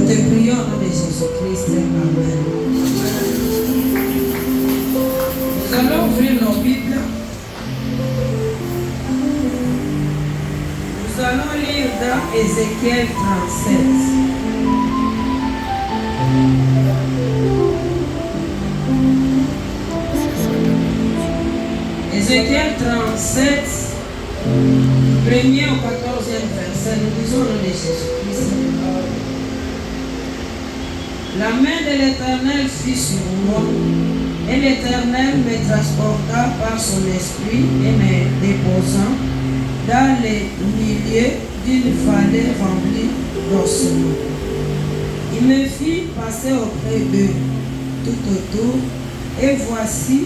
Nous te prions au nom de Jésus-Christ. Amen. Nous allons ouvrir nos Bibles. Nous allons lire dans Ézéchiel 37. Ézéchiel 37, 1er au 14e verset, nous disons au nom de Jésus-Christ. La main de l'Éternel fut sur moi, et l'Éternel me transporta par son esprit et me déposa dans les milieux d'une vallée remplie d'ossements. Il me fit passer auprès d'eux tout autour, et voici,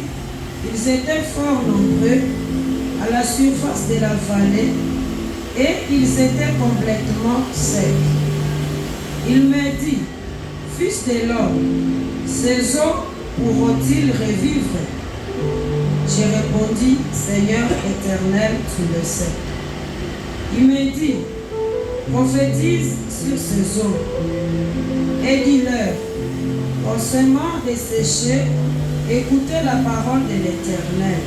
ils étaient fort nombreux à la surface de la vallée, et ils étaient complètement secs. Il me dit, Fils de l'homme, ces eaux pourront-ils revivre? J'ai répondu, Seigneur éternel, tu le sais. Il me dit, prophétise sur ces eaux, et dis-leur, au sément desséché, écoutez la parole de l'Éternel.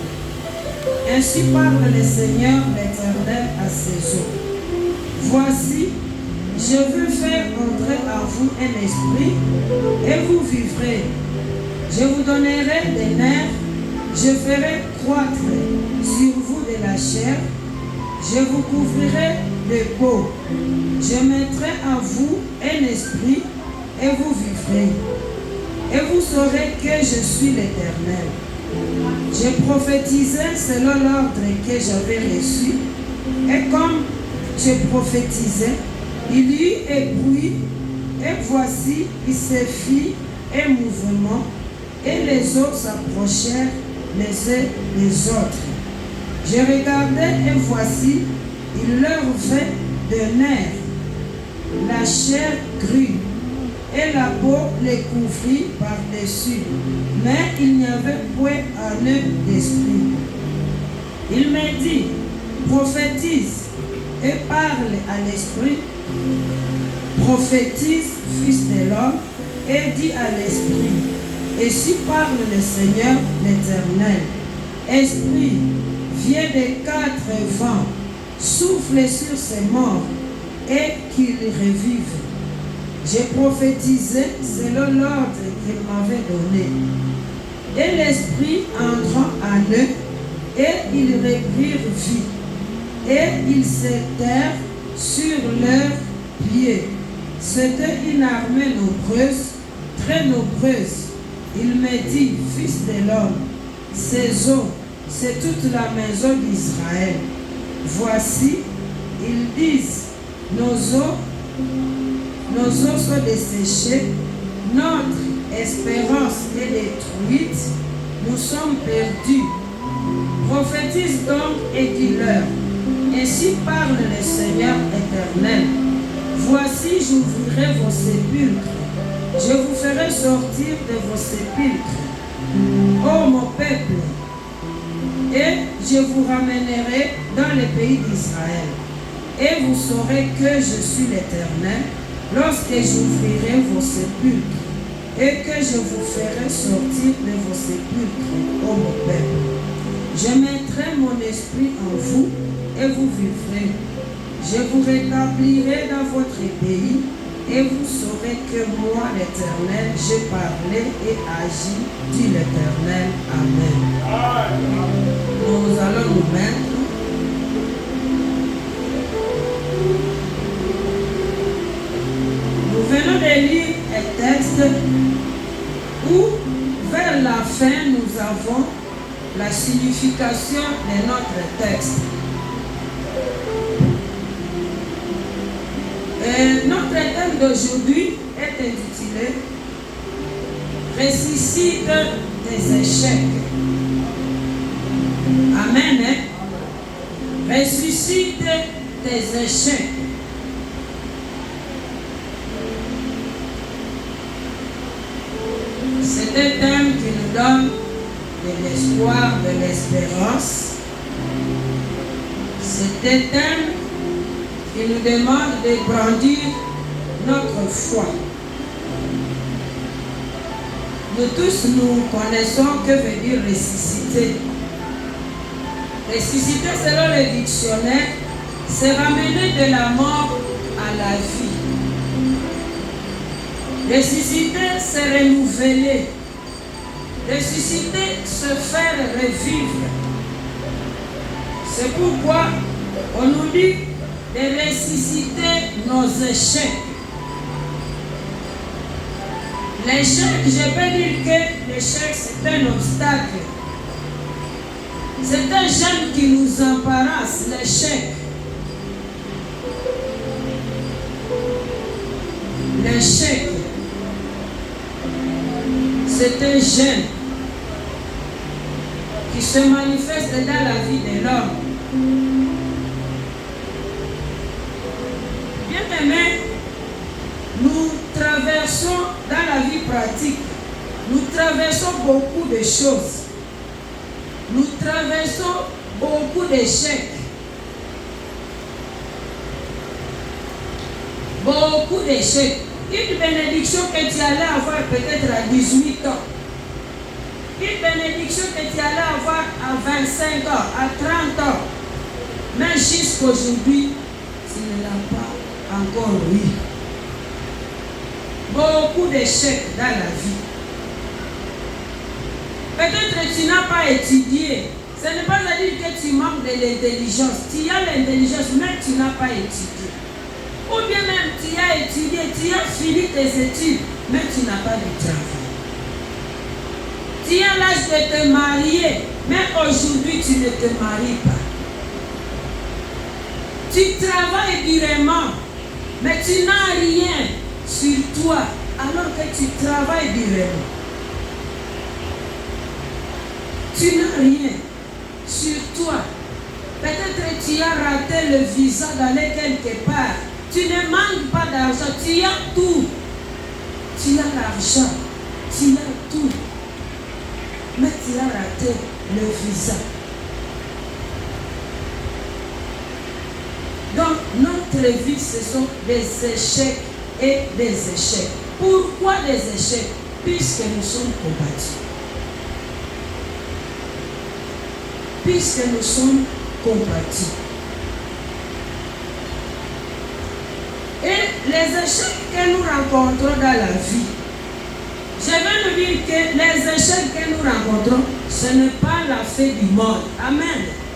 Ainsi parle le Seigneur l'Éternel à ces eaux. Voici, je veux faire entrer en vous un esprit, et vous vivrez. Je vous donnerai des nerfs, je ferai croître sur vous de la chair, je vous couvrirai de peau. Je mettrai en vous un esprit, et vous vivrez. Et vous saurez que je suis l'Éternel. Je prophétisais selon l'ordre que j'avais reçu, et comme je prophétisais, il y eut un bruit, et voici, il se fit un mouvement, et les eaux s'approchèrent les uns des autres. Je regardais, et voici, il leur vint de nerfs, la chair crue, et la peau les couvrit par-dessus, mais il n'y avait point en eux d'esprit. Il me dit, prophétise et parle à l'esprit, prophétise, fils de l'homme, et dis à l'esprit, et si parle le Seigneur l'Éternel, esprit, viens des quatre vents, souffle sur ces morts, et qu'ils revivent. J'ai prophétisé selon l'ordre qu'il m'avait donné. Et l'esprit entrant en eux, et ils reprirent vie. Et ils s'étèrent sur leurs pieds. C'était une armée nombreuse, très nombreuse. Il me dit, Fils de l'homme, ces eaux, c'est toute la maison d'Israël. Voici, ils disent, nos eaux sont desséchées, notre espérance est détruite, nous sommes perdus. Prophétise donc et dis-leur, ainsi parle le Seigneur éternel. Voici, j'ouvrirai vos sépulcres, je vous ferai sortir de vos sépulcres, ô mon peuple, et je vous ramènerai dans le pays d'Israël. Et vous saurez que je suis l'Éternel, lorsque j'ouvrirai vos sépulcres, et que je vous ferai sortir de vos sépulcres, ô mon peuple. Je mettrai mon esprit en vous, et vous vivrez. Je vous rétablirai dans votre pays, et vous saurez que moi, l'Éternel, j'ai parlé et agi, dit l'Éternel. Amen. Nous allons nous mettre. Nous venons de lire un texte où, vers la fin, nous avons la signification de notre texte. Et notre thème d'aujourd'hui est intitulé « Ressuscite des échecs ». Amen. Ressuscite des échecs. C'est un thème qui nous donne de l'espoir, de l'espérance. C'est un thème qui nous demande de brandir notre foi. Nous tous, nous connaissons que veut dire ressusciter. Ressusciter, selon le dictionnaire, c'est ramener de la mort à la vie. Ressusciter, c'est renouveler. Ressusciter, se faire revivre. C'est pourquoi on nous dit de ressusciter nos échecs. L'échec, je peux dire que l'échec, c'est un obstacle. C'est un gêne qui nous embarrasse, l'échec. L'échec, c'est un gêne qui se manifeste dans la vie de l'homme. Bien aimé, nous traversons dans la vie pratique, nous traversons beaucoup de choses. Nous traversons beaucoup d'échecs. Beaucoup d'échecs. Une bénédiction que tu allais avoir peut-être à 18 ans. Une bénédiction que tu allais avoir à 25 ans, à 30 ans. Mais jusqu'aujourd'hui, tu ne l'as pas encore eu. Beaucoup d'échecs dans la vie. Peut-être tu n'as pas étudié. Ce n'est pas à dire que tu manques de l'intelligence. Tu as l'intelligence, mais tu n'as pas étudié. Ou bien même tu as étudié, tu as fini tes études, mais tu n'as pas de travail. Tu as l'âge de te marier, mais aujourd'hui tu ne te maries pas. Tu travailles durement, mais tu n'as rien sur toi, alors que tu travailles durement. Tu n'as rien sur toi. Peut-être tu as raté le visa d'aller quelque part. Tu ne manques pas d'argent. Tu as tout. Tu as l'argent. Tu as tout. Mais tu as raté le visa. Donc, notre vie, ce sont des échecs et des échecs. Pourquoi des échecs? Puisque nous sommes combattus. Puisque nous sommes combattus. Et les échecs que nous rencontrons dans la vie, je vais nous dire que les échecs que nous rencontrons, ce n'est pas la fin du monde. Amen.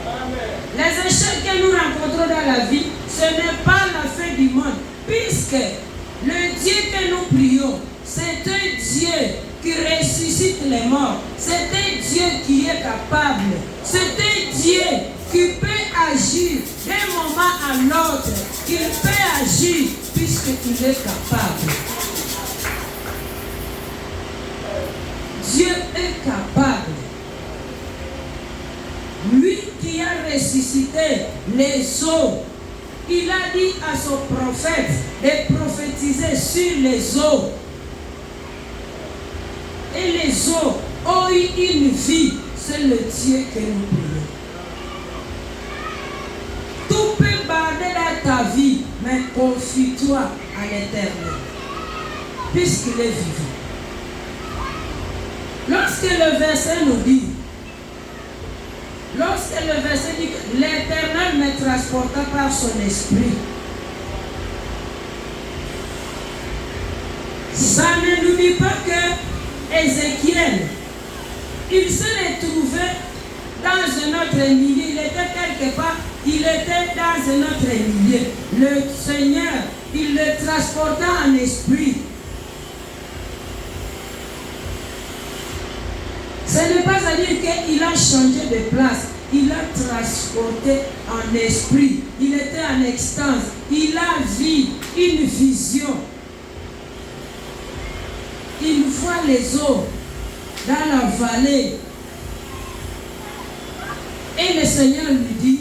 Amen. Les échecs que nous rencontrons dans la vie, ce n'est pas la fin du monde. Puisque le Dieu que nous prions, c'est un Dieu qui ressuscite les morts. C'est un Dieu qui est capable. C'est un Dieu qui peut agir d'un moment à l'autre. Il peut agir puisqu'il est capable. Dieu est capable. Lui qui a ressuscité les eaux, il a dit à son prophète de prophétiser sur les eaux. Et les eaux ont eu une vie. C'est le Dieu que nous prions. Tout peut barder dans ta vie, mais confie-toi à l'Éternel, puisqu'il est vivant. Lorsque le verset nous dit, que l'Éternel me transporta par son esprit, ça ne nous dit pas que Ézéchiel, il se retrouvait dans un autre milieu, il était quelque part, il était dans un autre milieu. Le Seigneur, il le transporta en esprit. Ce n'est pas à dire qu'il a changé de place, il a transporté en esprit. Il était en extase, il a vu une vision. Il voit les eaux dans la vallée. Et le Seigneur lui dit,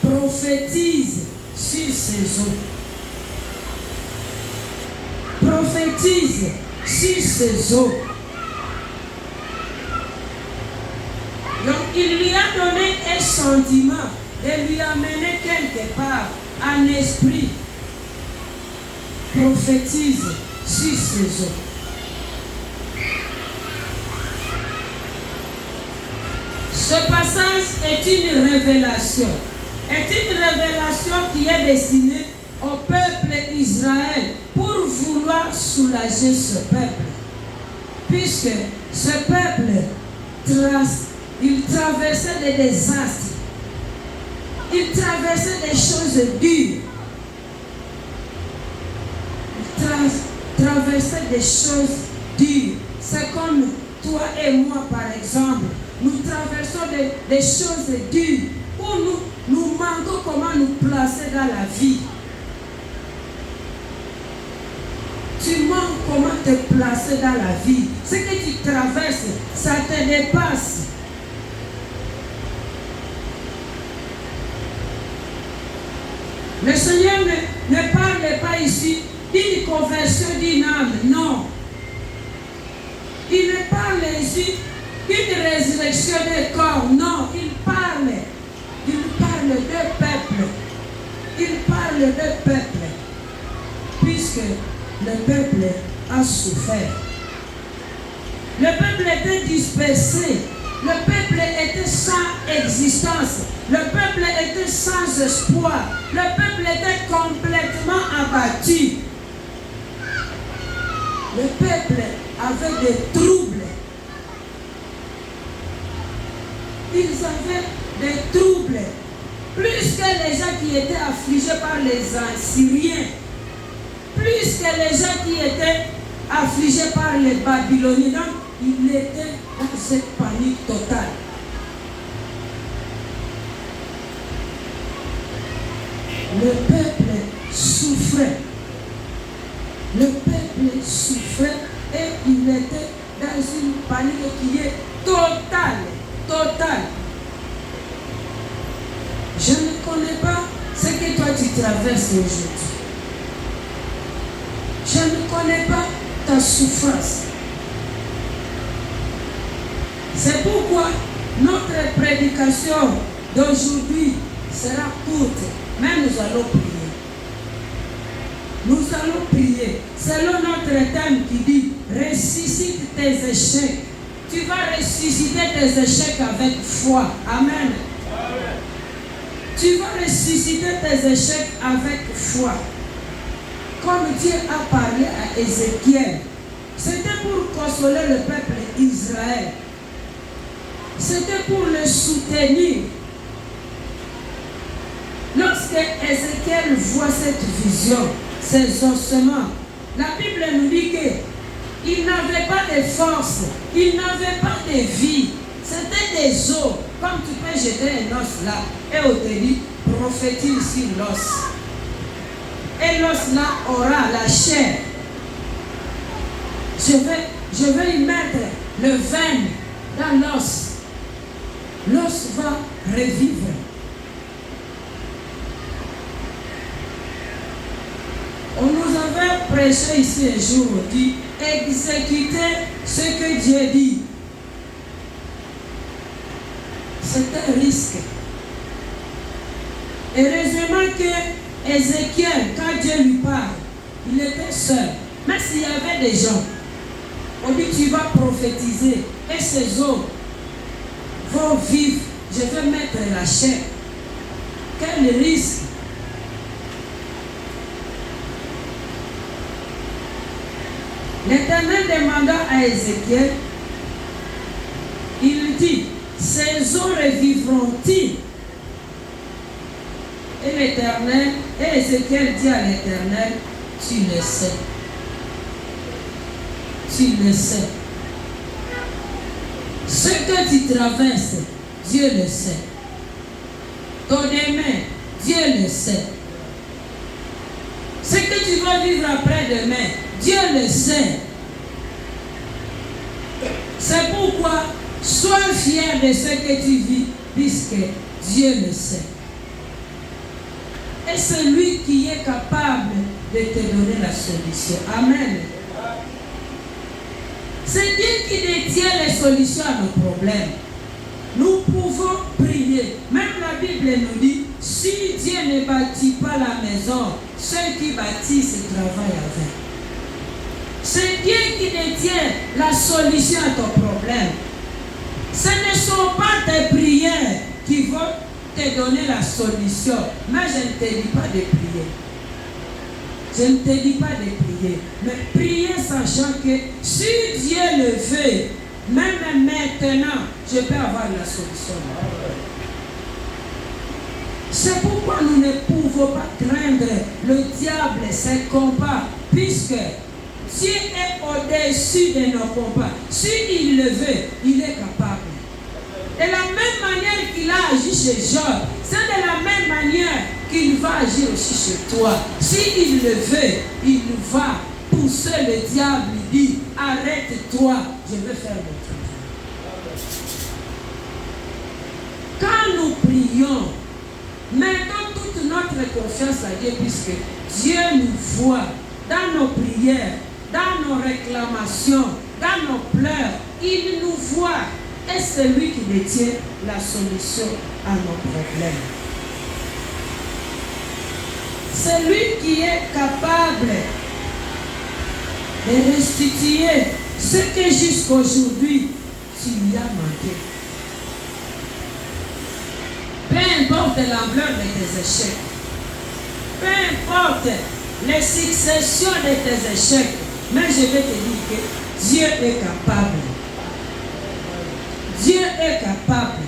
prophétise sur ces eaux. Prophétise sur ces eaux. Donc il lui a donné un sentiment de lui amener quelque part en esprit. Prophétise sur ces eaux. Ce passage est une révélation. Qui est destinée au peuple Israël pour vouloir soulager ce peuple. Puisque ce peuple, il traversait des désastres. Il traversait des choses dures. Il traversait des choses dures. C'est comme toi et moi, par exemple. Nous traversons des choses dures où nous manquons comment nous placer dans la vie. Tu manques comment te placer dans la vie. Ce que tu traverses, ça te dépasse. Le Seigneur ne parle pas ici d'une conversion d'une âme, non. Il ne parle ici d'une résurrection des corps, non. Il parle de peuple. Il parle de peuple. Puisque le peuple a souffert. Le peuple était dispersé. Le peuple était sans existence. Le peuple était sans espoir. Le peuple était complètement abattu. Le peuple avait des troubles. Ils avaient des troubles. Plus que les gens qui étaient affligés par les Assyriens. Plus que les gens qui étaient affligés par les Babyloniens. Donc, il était dans cette panique totale. Le peuple souffrait. Le peuple souffrait et il était dans une panique qui est totale. Totale. Je ne connais pas ce que toi tu traverses aujourd'hui. Je ne connais pas ta souffrance. C'est pourquoi notre prédication d'aujourd'hui sera courte, mais nous allons prier. Nous allons prier selon notre thème qui dit ressuscite tes échecs. Tu vas ressusciter tes échecs avec foi. Amen. Tu vas ressusciter tes échecs avec foi. Comme Dieu a parlé à Ézéchiel, c'était pour consoler le peuple d'Israël. C'était pour le soutenir. Lorsque Ézéchiel voit cette vision, ces ossements, la Bible nous dit qu'il n'avait pas de force, il n'avait pas de vie. C'était des os. Comme tu peux jeter un os là, et on te dit, prophétise sur l'os. Et l'os là aura la chair. Je vais y mettre le veine dans l'os. L'os va revivre. On nous avait prêché ici un jour, dit exécuter ce que Dieu dit. C'est un risque. Heureusement que Ézéchiel, quand Dieu lui parle, il était seul. Mais s'il y avait des gens, on dit tu vas prophétiser et ces eaux vont vivre, je vais mettre la chair. Quel risque! L'Éternel demanda à Ézéchiel, il dit, ces eaux revivront-ils? Et l'Éternel, et Ézéchiel dit à l'Éternel, tu le sais. Tu le sais. Ce que tu traverses, Dieu le sait. Ton demain, Dieu le sait. Ce que tu vas vivre après-demain, Dieu le sait. C'est pourquoi sois fier de ce que tu vis, puisque Dieu le sait. Et c'est lui qui est capable de te donner la solution. Amen. C'est Dieu qui détient les solutions à nos problèmes. Nous pouvons prier. Même la Bible nous dit, si Dieu ne bâtit pas la maison, ceux qui bâtissent travaillent avec. C'est Dieu qui détient la solution à ton problème. Ce ne sont pas tes prières qui vont te donner la solution. Mais je ne te dis pas de prier. Je ne te dis pas de prier. Mais prier sachant que si Dieu le veut, même maintenant, je peux avoir la solution. C'est pourquoi nous ne pouvons pas craindre le diable, ses combats, puisque Dieu est au-dessus de nos combats. S'il le veut, il est capable. De la même manière qu'il a agi chez Job, c'est de la même manière qu'il va agir aussi chez toi. S'il le veut, il va pousser le diable, il dit, arrête-toi, je vais faire mon travail. Quand nous prions, mettons toute notre confiance à Dieu, puisque Dieu nous voit dans nos prières, dans nos réclamations, dans nos pleurs. Il nous voit et c'est lui qui détient la solution à nos problèmes. C'est lui qui est capable de restituer ce que jusqu'aujourd'hui tu lui as manqué. Peu importe l'ampleur de tes échecs, peu importe les successions de tes échecs, mais je vais te dire que Dieu est capable. Dieu est capable.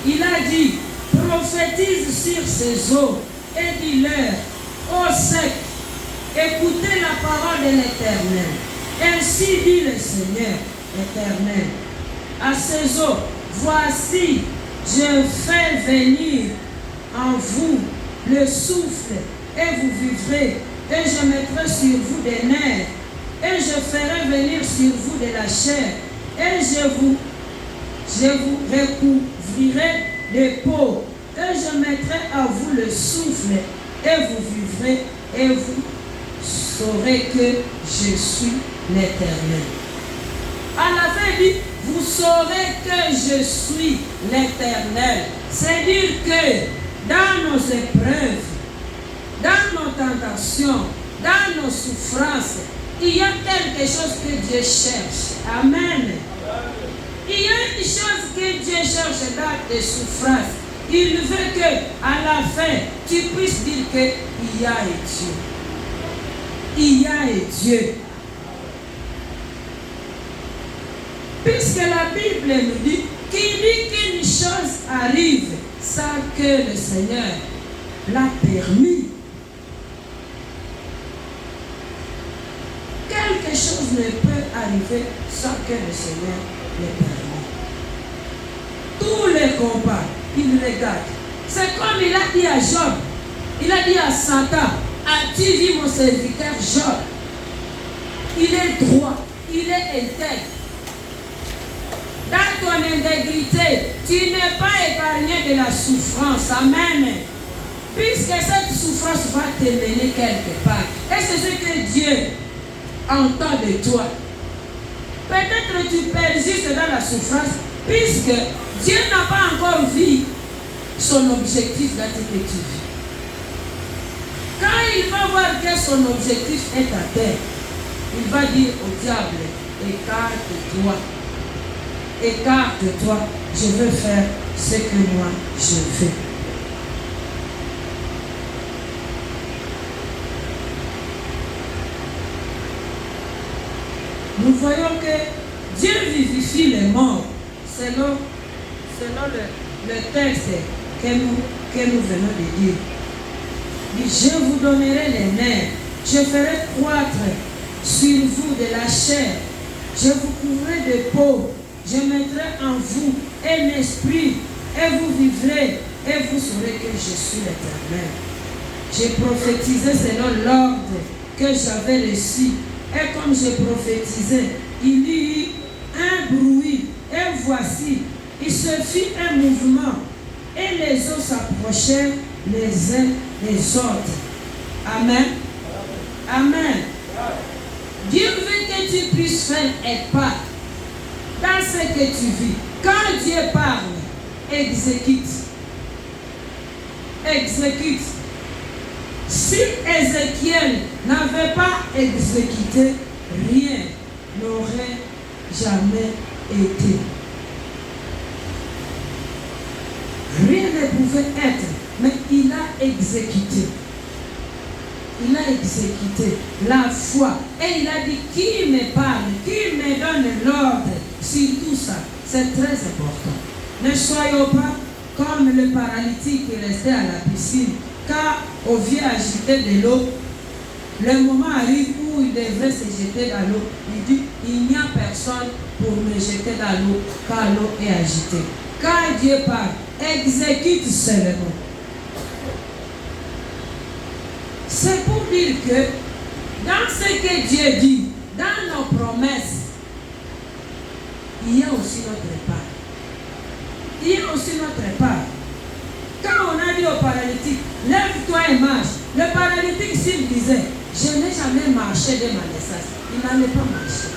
Il a dit, prophétise sur ces eaux et dis-leur, ô sec, écoutez la parole de l'Éternel. Ainsi dit le Seigneur éternel. À ces eaux, voici, je fais venir en vous le souffle, et vous vivrez, et je mettrai sur vous des nerfs, et je ferai venir sur vous de la chair, et je vous recouvrirai de peau, et je mettrai à vous le souffle, et vous vivrez, et vous saurez que je suis l'Éternel. À la fin, il dit, vous saurez que je suis l'Éternel. C'est dire que dans nos épreuves, dans nos tentations, dans nos souffrances, il y a quelque chose que Dieu cherche. Amen. Il y a une chose que Dieu cherche dans tes souffrances. Il veut que à la fin, tu puisses dire qu'il y a un Dieu. Il y a un Dieu. Puisque la Bible nous dit qu'il dit qu'une chose arrive sans que le Seigneur l'a permis. Quelque chose ne peut arriver sans que le Seigneur l'ait permis. Tous les combats, il regarde. C'est comme il a dit à Job. Il a dit à Satan, as-tu vu mon serviteur Job? Il est droit, il est intègre. Dans ton intégrité, tu n'es pas épargné de la souffrance. Amen. Puisque cette souffrance va te mener quelque part. Et c'est ce que Dieu entend de toi. Peut-être tu persistes dans la souffrance, puisque Dieu n'a pas encore vu son objectif dans ce que tu vis. Quand il va voir que son objectif est atteint, il va dire au diable, écarte-toi. Écarte-toi, je veux faire ce que moi je fais. Nous voyons que Dieu vivifie les morts selon le texte que nous venons de dire. Je vous donnerai les nerfs, je ferai croître sur vous de la chair, je vous couvrirai de peau. Je mettrai en vous un esprit, et vous vivrez, et vous saurez que je suis l'Éternel. J'ai prophétisé selon l'ordre que j'avais reçu. Et comme je prophétisais, il y eut un bruit, et voici, il se fit un mouvement, et les eaux s'approchèrent les uns des autres. Amen. Amen. Dieu veut que tu puisses faire un pas dans ce que tu vis. Quand Dieu parle, exécute. Exécute. Si Ézéchiel n'avait pas exécuté, rien n'aurait jamais été. Rien ne pouvait être, mais il a exécuté. Il a exécuté la foi. Et il a dit, qui me parle, qui me donne l'ordre sur tout ça. C'est très important. Ne soyons pas comme le paralytique qui restait à la piscine. Car on vient agiter de l'eau, le moment arrive où il devrait se jeter dans l'eau. Il dit, il n'y a personne pour me jeter dans l'eau, car l'eau est agitée. Quand Dieu parle, exécute seulement. C'est pour dire que dans ce que Dieu dit, dans nos promesses, il y a aussi notre part. Il y a aussi notre part. Quand on a dit au paralytique, lève-toi et marche, le paralytique s'il disait, je n'ai jamais marché de ma naissance, il n'allait pas marcher.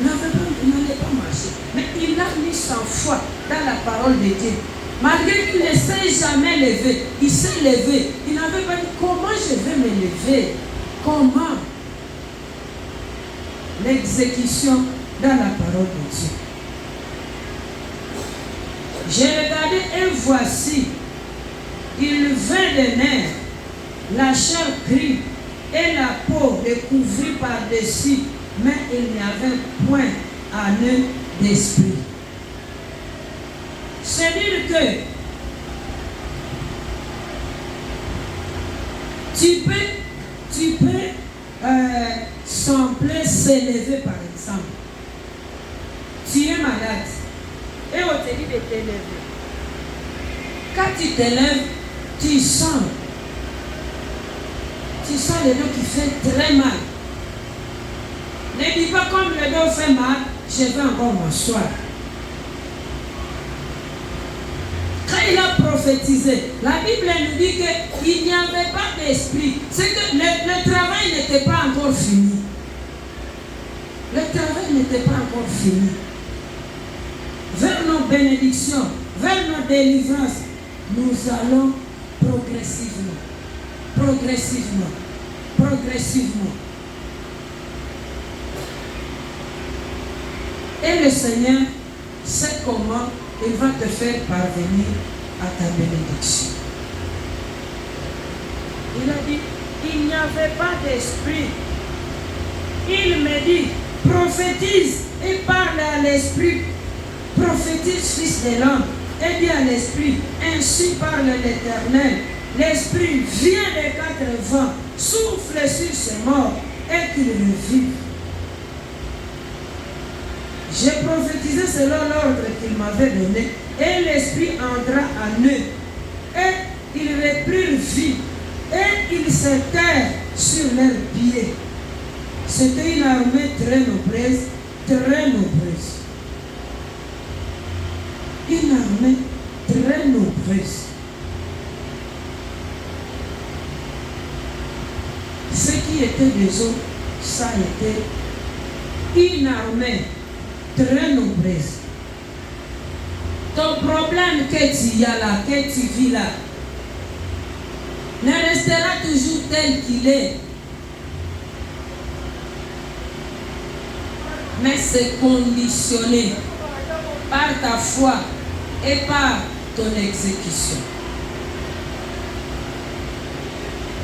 Il n'allait pas marcher. Mais il a mis sa foi dans la parole de Dieu. Malgré qu'il ne s'est jamais levé, il s'est levé. Il n'avait pas dit comment je vais me lever. Comment? L'exécution dans la parole de Dieu. J'ai regardé et voici, il vint des nerfs, la chair grise et la peau découvrie par-dessus, mais il n'y avait point en eux d'esprit. C'est-à-dire que tu peux sembler s'élever par exemple. Tu es malade et on te dit de t'élever. Quand tu t'élèves, tu sens le dos qui fait très mal. Ne dis pas comme le dos fait mal, je vais encore m'asseoir. Quand il a prophétisé, la Bible nous dit qu'il n'y avait pas d'esprit. C'est que le travail n'était pas encore fini. Le travail n'était pas encore fini. Vers nos bénédictions, vers nos délivrances, nous allons progressivement. Progressivement. Progressivement. Et le Seigneur sait comment il va te faire parvenir à ta bénédiction. Il a dit, il n'y avait pas d'esprit. Il me dit, prophétise et parle à l'esprit. Prophétise, fils de l'homme, et dis à l'esprit, ainsi parle l'Éternel. L'esprit vient des quatre vents, souffle sur ses morts et qu'il revive. J'ai prophétisé selon l'ordre qu'il m'avait donné, et l'esprit entra en eux, et ils reprirent vie, et ils s'étèrent sur leurs pieds. C'était une armée très nombreuse, très nombreuse. Une armée très nombreuse. Ce qui était des autres, ça était une armée très nombreuse. Ton problème que tu as là, que tu vis là, ne restera toujours tel qu'il est. Mais c'est conditionné par ta foi et par ton exécution.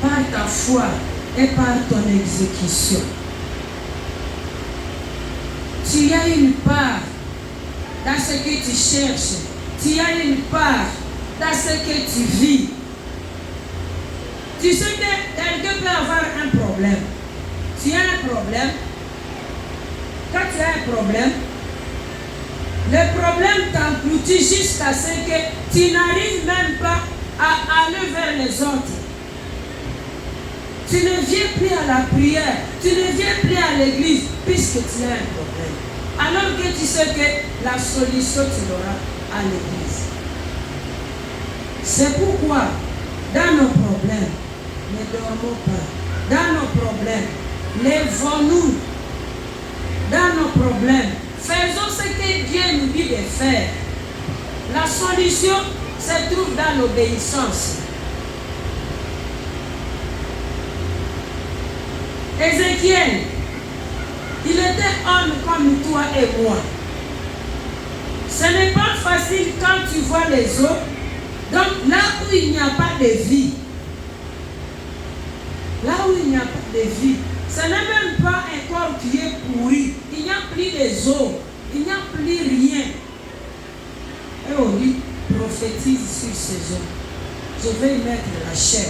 Par ta foi et par ton exécution. Tu as une part dans ce que tu cherches. Tu as une part dans ce que tu vis. Tu sais que quelqu'un peut avoir un problème. Tu as un problème. Quand tu as un problème, le problème t'engloutit jusqu'à ce que tu n'arrives même pas à aller vers les autres. Tu ne viens plus à la prière, tu ne viens plus à l'église puisque tu as un problème. Alors que tu sais que la solution tu l'auras à l'église. C'est pourquoi dans nos problèmes, ne dormons pas. Dans nos problèmes, lèvons-nous. Dans nos problèmes, faisons ce que Dieu nous dit de faire. La solution se trouve dans l'obéissance. Ézéchiel, il était homme comme toi et moi. Ce n'est pas facile quand tu vois les eaux. Donc là où il n'y a pas de vie, là où il n'y a pas de vie, ce n'est même pas un corps qui est pourri. Il n'y a plus des eaux, il n'y a plus rien. Et on dit, prophétise sur ces eaux. Je vais y mettre la chair.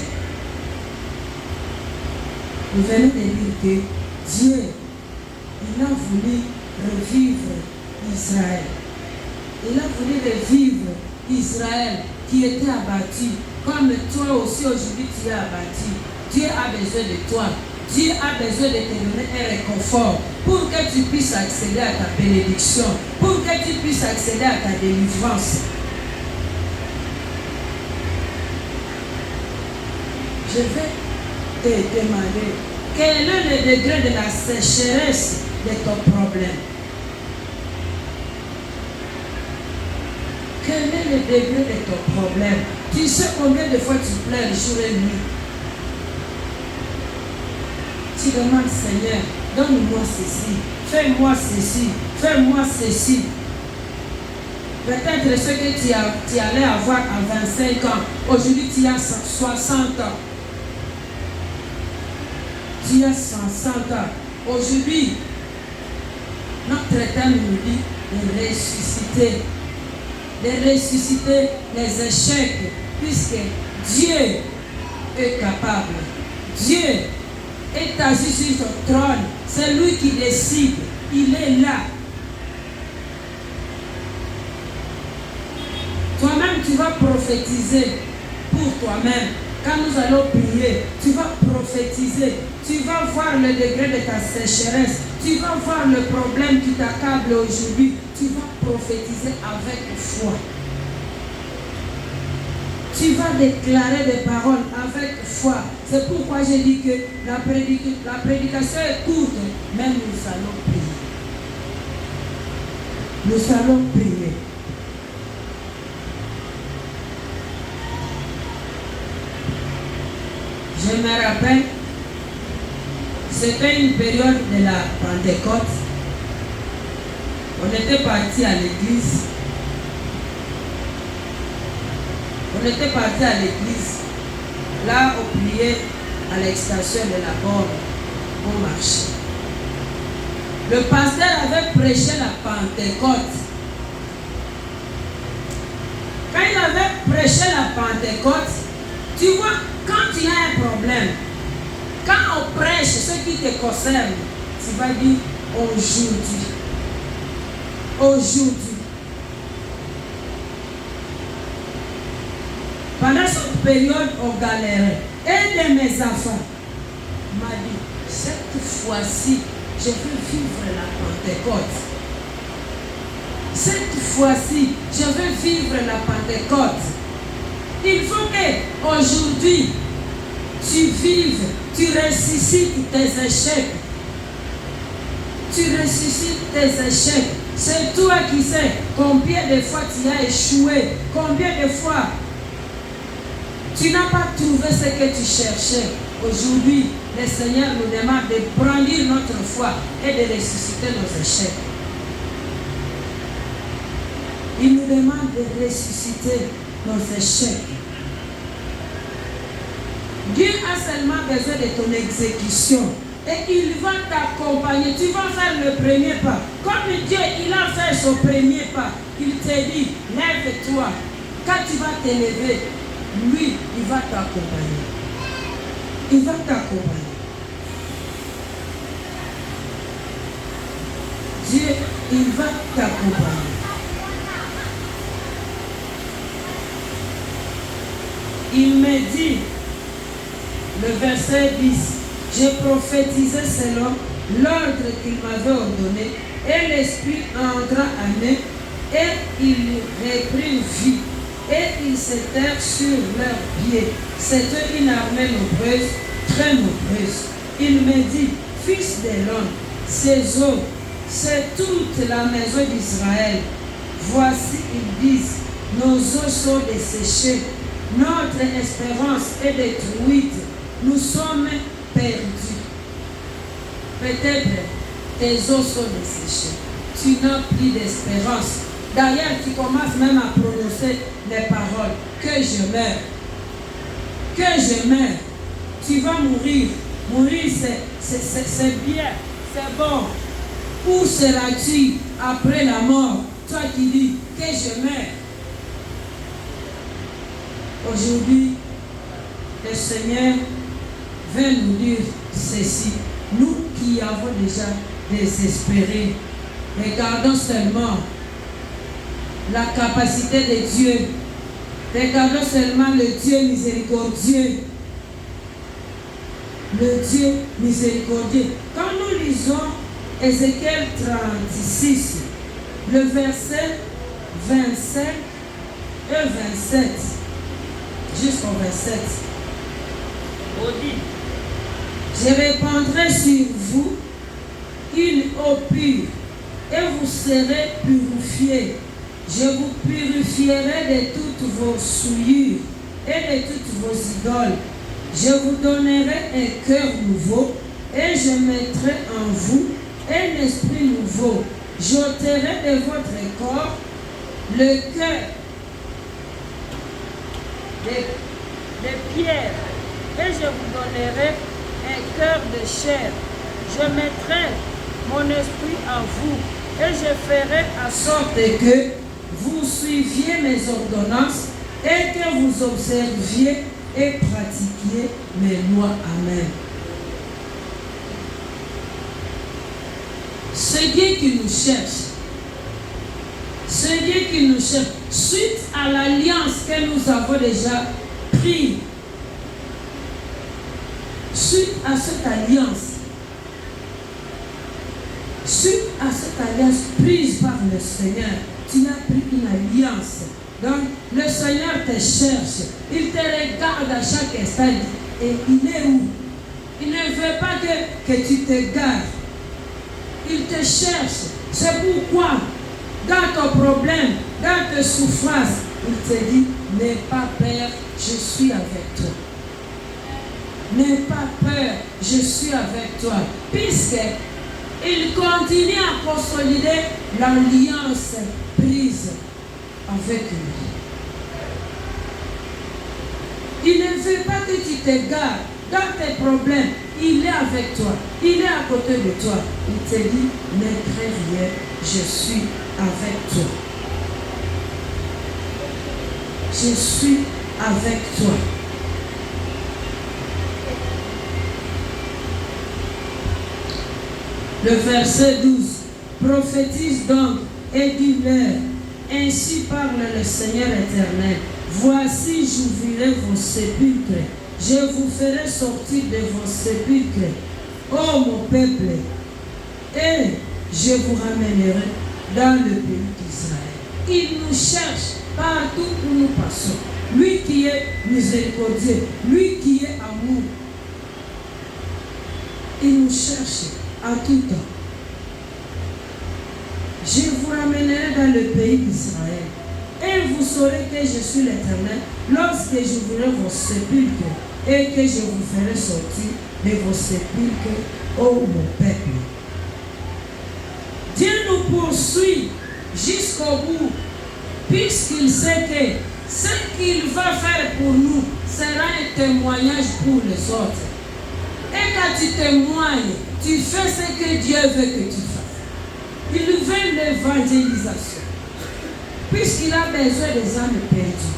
Nous venons de dire que Dieu, il a voulu revivre Israël. Il a voulu revivre Israël qui était abattu. Comme toi aussi aujourd'hui tu es abattu. Dieu a besoin de toi. Dieu a besoin de te donner un réconfort pour que tu puisses accéder à ta bénédiction, pour que tu puisses accéder à ta délivrance. Je vais te demander quel est le degré de la sécheresse de ton problème. Quel est le degré de ton problème? Tu sais combien de fois tu pleures jour et nuit? Tu demandes, Seigneur, donne-moi ceci, fais-moi ceci, fais-moi ceci. Peut-être ce que tu allais avoir à 25 ans, aujourd'hui tu as 60 ans. Tu as 60 ans. Aujourd'hui, notre terme nous dit de ressusciter. De ressusciter les échecs, puisque Dieu est capable. Dieu est assis sur son trône. C'est lui qui décide. Il est là. Toi-même, tu vas prophétiser pour toi-même. Quand nous allons prier, tu vas prophétiser. Tu vas voir le degré de ta sécheresse. Tu vas voir le problème qui t'accable aujourd'hui. Tu vas prophétiser avec foi. Tu vas déclarer des paroles avec foi. C'est pourquoi j'ai dit que la prédication est courte, mais nous allons prier. Nous allons prier. Je me rappelle, c'était une période de la Pentecôte. On était parti à l'église. On était parti à l'église. Là, on priait à l'extension de la borne. On marchait. Le pasteur avait prêché la Pentecôte. Quand il avait prêché la Pentecôte, tu vois, quand il y a un problème, quand on prêche ce qui te concerne, tu vas dire aujourd'hui. Aujourd'hui. Pendant cette période, on galérait. Un de mes enfants m'a dit, cette fois-ci, je veux vivre la Pentecôte. Cette fois-ci, je veux vivre la Pentecôte. Il faut qu'aujourd'hui, tu vives, tu ressuscites tes échecs. Tu ressuscites tes échecs. C'est toi qui sais combien de fois tu as échoué, combien de fois tu n'as pas trouvé ce que tu cherchais. Aujourd'hui, le Seigneur nous demande de brandir notre foi et de ressusciter nos échecs. Il nous demande de ressusciter nos échecs. Dieu a seulement besoin de ton exécution. Et il va t'accompagner. Tu vas faire le premier pas. Comme Dieu, il a fait son premier pas. Il te dit, lève-toi. Quand tu vas t'élever, lui, il va t'accompagner. Il va t'accompagner. Dieu, il va t'accompagner. Il me dit, le verset 10, j'ai prophétisé selon l'ordre qu'il m'avait ordonné, et l'Esprit entra en eux, et il reprit vie, et ils s'étèrent sur leurs pieds. C'était une armée nombreuse, très nombreuse. Il me dit, fils de l'homme, ces eaux, c'est toute la maison d'Israël. Voici, ils disent, nos eaux sont desséchées, notre espérance est détruite, nous sommes perdus. Peut-être tes eaux sont desséchées. Tu n'as plus d'espérance. D'ailleurs, tu commences même à prononcer les paroles. Que je meurs. Que je meurs. Tu vas mourir. Mourir, c'est bien. C'est bon. Où seras-tu après la mort? Toi qui dis que je meurs. Aujourd'hui, le Seigneur veut nous dire ceci. Nous qui avons déjà désespéré, regardons seulement la capacité de Dieu. Regardons seulement le Dieu miséricordieux. Le Dieu miséricordieux. Quand nous lisons Ézéchiel 36, le verset 25 et 27, jusqu'au 27, on dit: je répandrai sur vous une eau pure et vous serez purifiés. Je vous purifierai de toutes vos souillures et de toutes vos idoles. Je vous donnerai un cœur nouveau et je mettrai en vous un esprit nouveau. J'ôterai de votre corps le cœur de pierre et je vous donnerai un cœur de chair. Je mettrai mon esprit en vous et je ferai en sorte que vous suiviez mes ordonnances et que vous observiez et pratiquiez mes lois. Amen. C'est Dieu qui nous cherche. C'est Dieu qui nous cherche. Suite à l'alliance que nous avons déjà prise, suite à cette alliance prise par le Seigneur, tu as pris une alliance. Donc, le Seigneur te cherche. Il te regarde à chaque instant. Et il est où? Il ne veut pas que tu te gardes. Il te cherche. C'est pourquoi, dans ton problème, dans tes souffrances, il te dit: n'aie pas peur, je suis avec toi. N'aie pas peur, je suis avec toi. Puisque il continue à consolider l'alliance prise avec lui. Il ne veut pas que tu te gardes dans tes problèmes. Il est avec toi. Il est à côté de toi. Il te dit: ne crains rien, je suis avec toi. Je suis avec toi. Le verset 12. Prophétise donc et dis-leur: ainsi parle le Seigneur éternel. Voici, j'ouvrirai vos sépulcres. Je vous ferai sortir de vos sépulcres, ô mon peuple, et je vous ramènerai dans le pays d'Israël. Il nous cherche partout où nous passons. Lui qui est miséricordieux, lui qui est amour. Il nous cherche à tout temps. Je vous ramènerai dans le pays d'Israël. Et vous saurez que je suis l'Éternel lorsque j'ouvrirai vos sépulcres et que je vous ferai sortir de vos sépulcres, ô mon peuple. Dieu nous poursuit jusqu'au bout, puisqu'il sait que ce qu'il va faire pour nous sera un témoignage pour les autres. Et quand tu témoignes, tu fais ce que Dieu veut que tu fasses. Il veut l'évangélisation, puisqu'il a besoin des âmes perdues.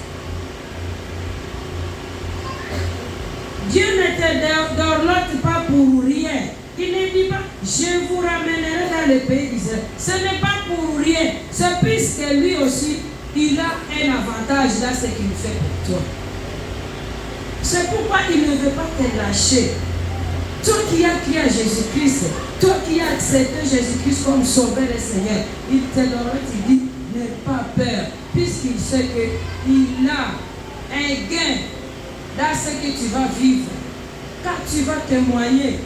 Dieu ne te dorlote pas pour rien. Il ne dit pas: je vous ramènerai dans le pays d'Israël. Ce n'est pas pour rien. C'est puisque lui aussi, il a un avantage là, ce qu'il fait pour toi. C'est pourquoi il ne veut pas te lâcher. Toi qui as crié à Jésus-Christ, toi qui as accepté Jésus-Christ comme sauveur et Seigneur, il te donne, il dit: n'aie pas peur, puisqu'il sait qu'il a un gain dans ce que tu vas vivre. Quand tu vas témoigner,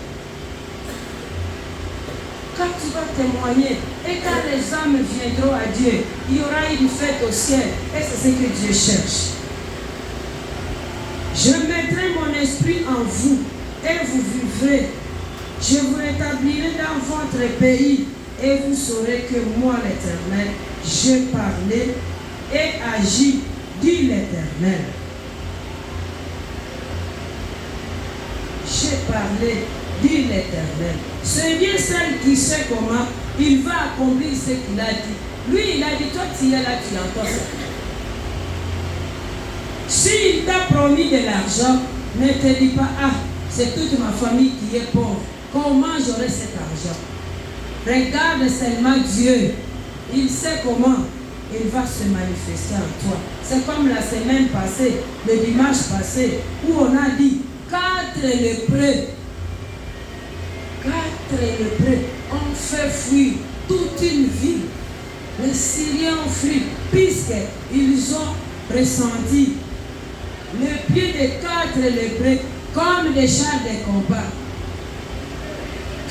et quand les âmes viendront à Dieu, il y aura une fête au ciel, et c'est ce que Dieu cherche. Je mettrai mon esprit en vous, et vous vivrez. Je vous rétablirai dans votre pays, et vous saurez que moi, l'Éternel, j'ai parlé et agi, dit l'Éternel. J'ai parlé, dit l'Éternel. C'est bien celle qui sait comment il va accomplir ce qu'il a dit. Lui, il a dit, toi tu es là, tu entends ça. S'il t'a promis de l'argent, ne te dis pas, ah, c'est toute ma famille qui est pauvre. Comment j'aurai cet argent? Regarde seulement Dieu. Il sait comment il va se manifester en toi. C'est comme la semaine passée, le dimanche passé, où on a dit 4 lépreux. 4 lépreux ont fait fuir toute une ville. Les Syriens ont fui, puisqu'ils ont ressenti le pied de 4 lépreux comme des chars de combat.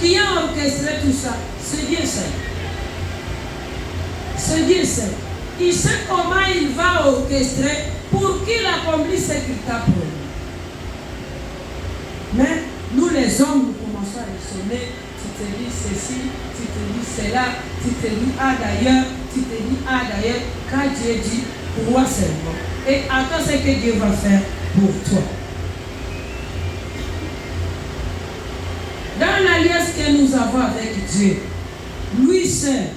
Qui a orchestré tout ça? C'est Dieu seul. C'est Dieu seul. Il sait comment il va orchestrer pour qu'il accomplisse ce qu'il t'a promis. Mais nous les hommes, nous commençons à raisonner. Tu te dis ceci, tu te dis cela, tu te dis ah d'ailleurs, tu te dis ah d'ailleurs. Quand Dieu dit, crois seulement. Et attends ce que Dieu va faire pour toi. Dans l'alliance que nous avons avec Dieu, lui seul,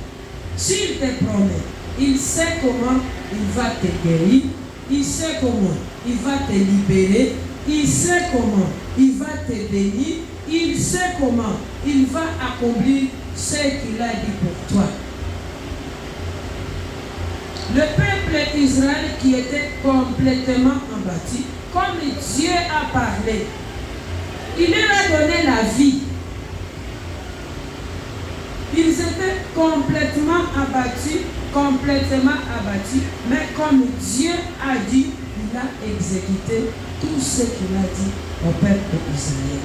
s'il te promet, il sait comment il va te guérir, il sait comment il va te libérer, il sait comment il va te bénir, il sait comment il va accomplir ce qu'il a dit pour toi. Le peuple d'Israël qui était complètement abattu, comme Dieu a parlé, il leur a donné la vie. Ils étaient complètement abattus, mais comme Dieu a dit, il a exécuté tout ce qu'il a dit au peuple d'Israël.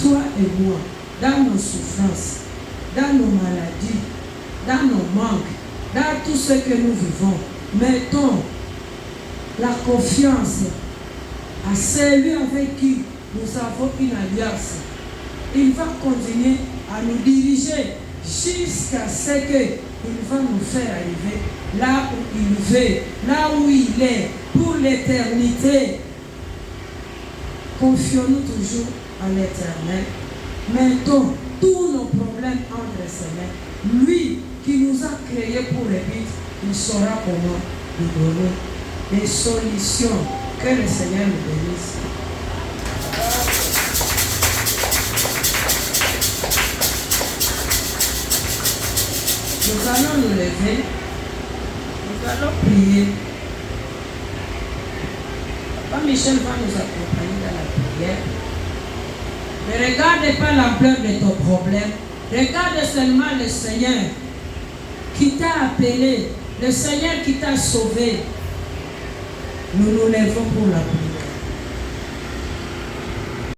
Toi et moi, dans nos souffrances, dans nos maladies, dans nos manques, dans tout ce que nous vivons, mettons la confiance à celui avec qui nous avons une alliance. Il va continuer à nous diriger jusqu'à ce qu'il va nous faire arriver là où il veut, là où il est, pour l'éternité. Confions-nous toujours à l'Éternel. Mettons tous nos problèmes entre ses mains. Lui qui nous a créés pour le but, il saura comment nous donner des solutions. Que le Seigneur nous bénisse. Nous allons nous lever, nous allons prier. Papa Michel va nous accompagner dans la prière. Ne regarde pas l'ampleur de ton problème. Regarde seulement le Seigneur qui t'a appelé, le Seigneur qui t'a sauvé. Nous nous lèvons pour la prière.